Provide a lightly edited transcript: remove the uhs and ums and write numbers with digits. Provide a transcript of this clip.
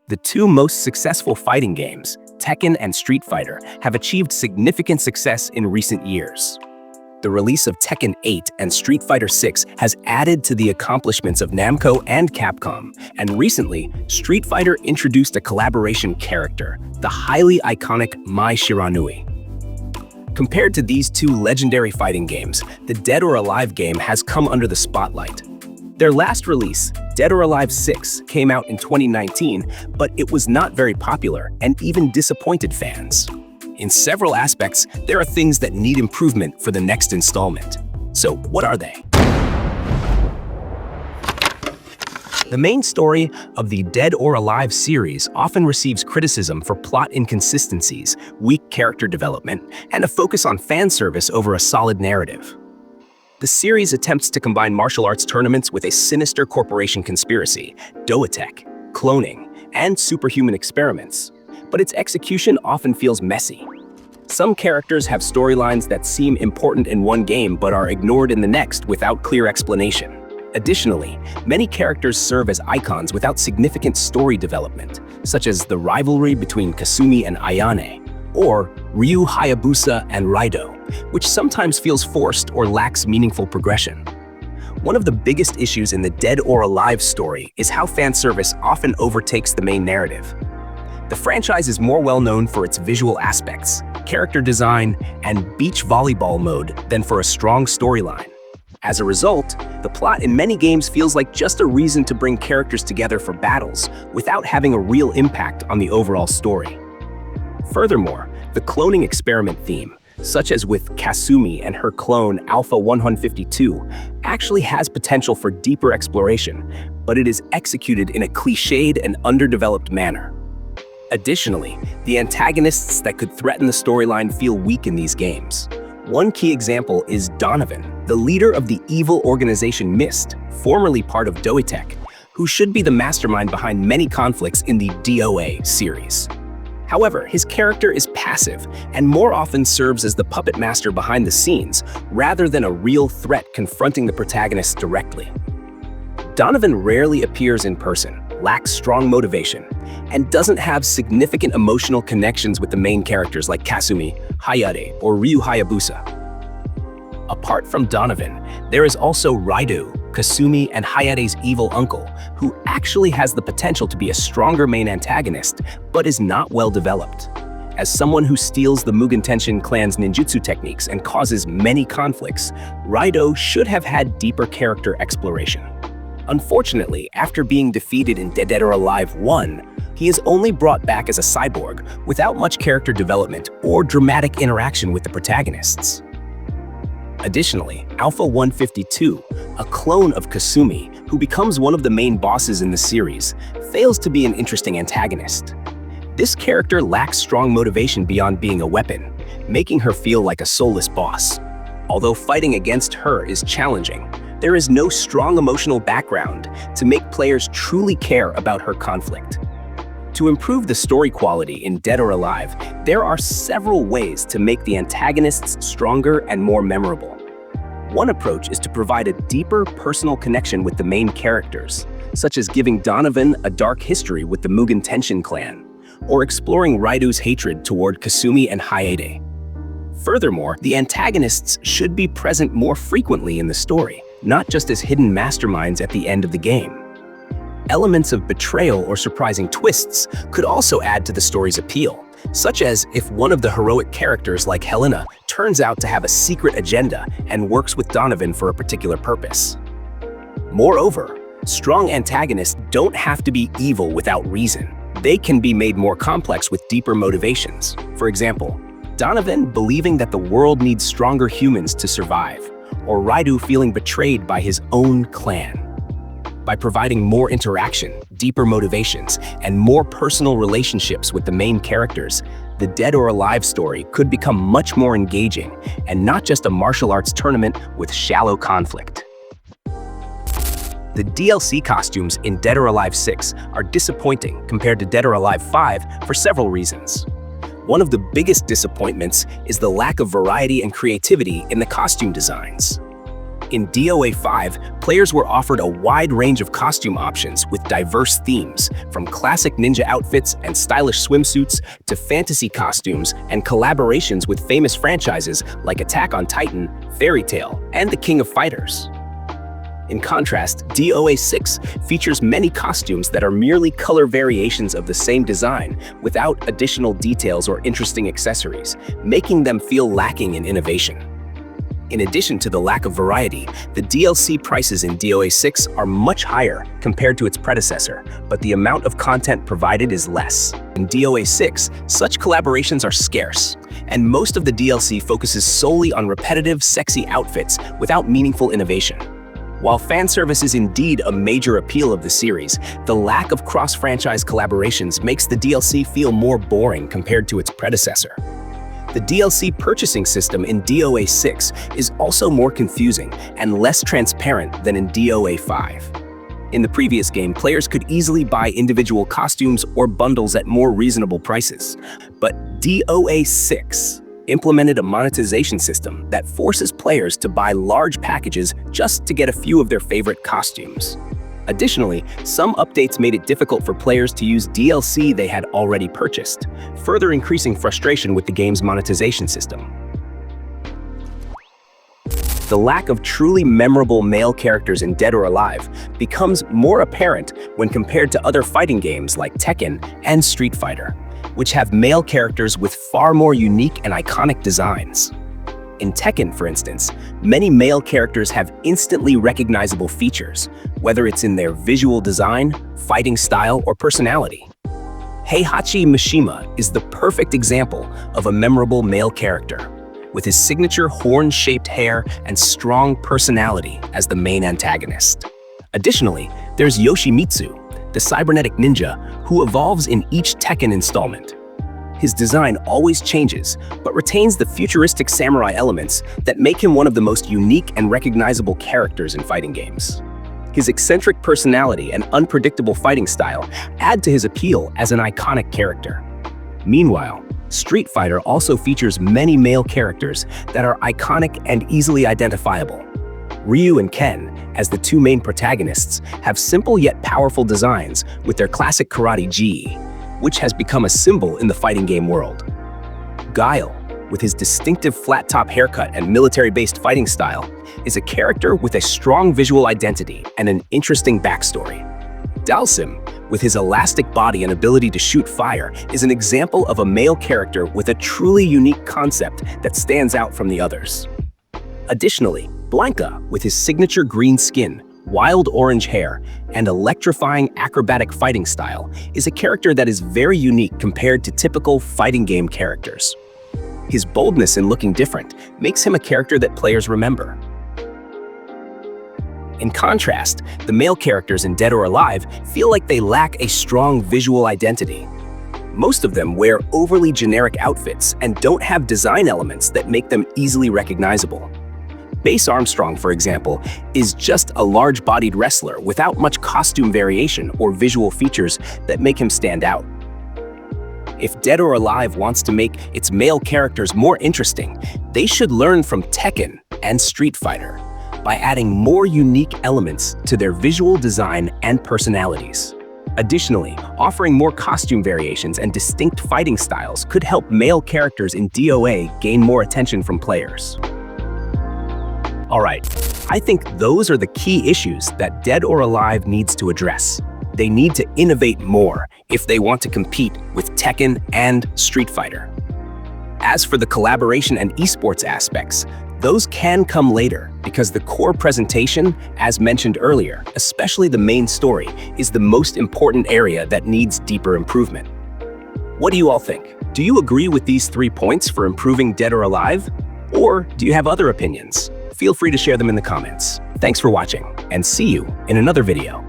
The two most successful fighting games, Tekken and Street Fighter, have achieved significant success in recent years. The release of Tekken 8 and Street Fighter 6 has added to the accomplishments of Namco and Capcom, and recently, Street Fighter introduced a collaboration character, the highly iconic Mai Shiranui. Compared to these two legendary fighting games, the Dead or Alive game has come under the spotlight. Their last release, Dead or Alive 6, came out in 2019, but it was not very popular and even disappointed fans. In several aspects, there are things that need improvement for the next installment. So what are they? The main story of the Dead or Alive series often receives criticism for plot inconsistencies, weak character development, and a focus on fan service over a solid narrative. The series attempts to combine martial arts tournaments with a sinister corporation conspiracy, Doitech, cloning, and superhuman experiments, but its execution often feels messy. Some characters have storylines that seem important in one game but are ignored in the next without clear explanation. Additionally, many characters serve as icons without significant story development, such as the rivalry between Kasumi and Ayane, or Ryu Hayabusa and Raido, which sometimes feels forced or lacks meaningful progression. One of the biggest issues in the Dead or Alive story is how fan service often overtakes the main narrative. The franchise is more well known for its visual aspects, character design, and beach volleyball mode than for a strong storyline. As a result, the plot in many games feels like just a reason to bring characters together for battles without having a real impact on the overall story. Furthermore, the cloning experiment theme, such as with Kasumi and her clone Alpha 152, actually has potential for deeper exploration, but it is executed in a cliched and underdeveloped manner. Additionally, the antagonists that could threaten the storyline feel weak in these games. One key example is Donovan, the leader of the evil organization Myst, formerly part of Doitech, who should be the mastermind behind many conflicts in the DOA series. However, his character is passive and more often serves as the puppet master behind the scenes rather than a real threat confronting the protagonists directly. Donovan rarely appears in person, lacks strong motivation, and doesn't have significant emotional connections with the main characters like Kasumi, Hayate, or Ryu Hayabusa. Apart from Donovan, there is also Raido, Kasumi, and Hayate's evil uncle, who actually has the potential to be a stronger main antagonist, but is not well developed. As someone who steals the Mugen Tenshin clan's ninjutsu techniques and causes many conflicts, Raido should have had deeper character exploration. Unfortunately, after being defeated in Dead or Alive 1, he is only brought back as a cyborg without much character development or dramatic interaction with the protagonists. Additionally, Alpha 152, a clone of Kasumi, who becomes one of the main bosses in the series, fails to be an interesting antagonist. This character lacks strong motivation beyond being a weapon, making her feel like a soulless boss. Although fighting against her is challenging, there is no strong emotional background to make players truly care about her conflict. To improve the story quality in Dead or Alive, there are several ways to make the antagonists stronger and more memorable. One approach is to provide a deeper personal connection with the main characters, such as giving Donovan a dark history with the Mugen Tenshin clan, or exploring Raido's hatred toward Kasumi and Hayate. Furthermore, the antagonists should be present more frequently in the story, not just as hidden masterminds at the end of the game. Elements of betrayal or surprising twists could also add to the story's appeal, such as if one of the heroic characters like Helena turns out to have a secret agenda and works with Donovan for a particular purpose. Moreover, strong antagonists don't have to be evil without reason. They can be made more complex with deeper motivations. For example, Donovan believing that the world needs stronger humans to survive, or Raido feeling betrayed by his own clan. By providing more interaction, deeper motivations, and more personal relationships with the main characters, the Dead or Alive story could become much more engaging and not just a martial arts tournament with shallow conflict. The DLC costumes in Dead or Alive 6 are disappointing compared to Dead or Alive 5 for several reasons. One of the biggest disappointments is the lack of variety and creativity in the costume designs. In DOA 5, players were offered a wide range of costume options with diverse themes, from classic ninja outfits and stylish swimsuits to fantasy costumes and collaborations with famous franchises like Attack on Titan, Fairy Tail, and The King of Fighters. In contrast, DOA 6 features many costumes that are merely color variations of the same design without additional details or interesting accessories, making them feel lacking in innovation. In addition to the lack of variety, the DLC prices in DOA 6 are much higher compared to its predecessor, but the amount of content provided is less. In DOA 6, such collaborations are scarce, and most of the DLC focuses solely on repetitive, sexy outfits without meaningful innovation. While fan service is indeed a major appeal of the series, the lack of cross-franchise collaborations makes the DLC feel more boring compared to its predecessor. The DLC purchasing system in DOA 6 is also more confusing and less transparent than in DOA 5. In the previous game, players could easily buy individual costumes or bundles at more reasonable prices. But DOA 6 implemented a monetization system that forces players to buy large packages just to get a few of their favorite costumes. Additionally, some updates made it difficult for players to use DLC they had already purchased, further increasing frustration with the game's monetization system. The lack of truly memorable male characters in Dead or Alive becomes more apparent when compared to other fighting games like Tekken and Street Fighter, which have male characters with far more unique and iconic designs. In Tekken, for instance, many male characters have instantly recognizable features, whether it's in their visual design, fighting style, or personality. Heihachi Mishima is the perfect example of a memorable male character, with his signature horn-shaped hair and strong personality as the main antagonist. Additionally, there's Yoshimitsu, the cybernetic ninja who evolves in each Tekken installment. His design always changes, but retains the futuristic samurai elements that make him one of the most unique and recognizable characters in fighting games. His eccentric personality and unpredictable fighting style add to his appeal as an iconic character. Meanwhile, Street Fighter also features many male characters that are iconic and easily identifiable. Ryu and Ken, as the two main protagonists, have simple yet powerful designs with their classic karate gi, which has become a symbol in the fighting game world. Guile, with his distinctive flat-top haircut and military-based fighting style, is a character with a strong visual identity and an interesting backstory. Dalsim, with his elastic body and ability to shoot fire, is an example of a male character with a truly unique concept that stands out from the others. Additionally, Blanca, with his signature green skin, wild orange hair, and electrifying acrobatic fighting style, is a character that is very unique compared to typical fighting game characters. His boldness in looking different makes him a character that players remember. In contrast, the male characters in Dead or Alive feel like they lack a strong visual identity. Most of them wear overly generic outfits and don't have design elements that make them easily recognizable. Base Armstrong, for example, is just a large-bodied wrestler without much costume variation or visual features that make him stand out. If Dead or Alive wants to make its male characters more interesting, they should learn from Tekken and Street Fighter by adding more unique elements to their visual design and personalities. Additionally, offering more costume variations and distinct fighting styles could help male characters in DOA gain more attention from players. Alright, I think those are the key issues that Dead or Alive needs to address. They need to innovate more if they want to compete with Tekken and Street Fighter. As for the collaboration and esports aspects, those can come later because the core presentation, as mentioned earlier, especially the main story, is the most important area that needs deeper improvement. What do you all think? Do you agree with these 3 points for improving Dead or Alive? Or do you have other opinions? Feel free to share them in the comments. Thanks for watching, and see you in another video.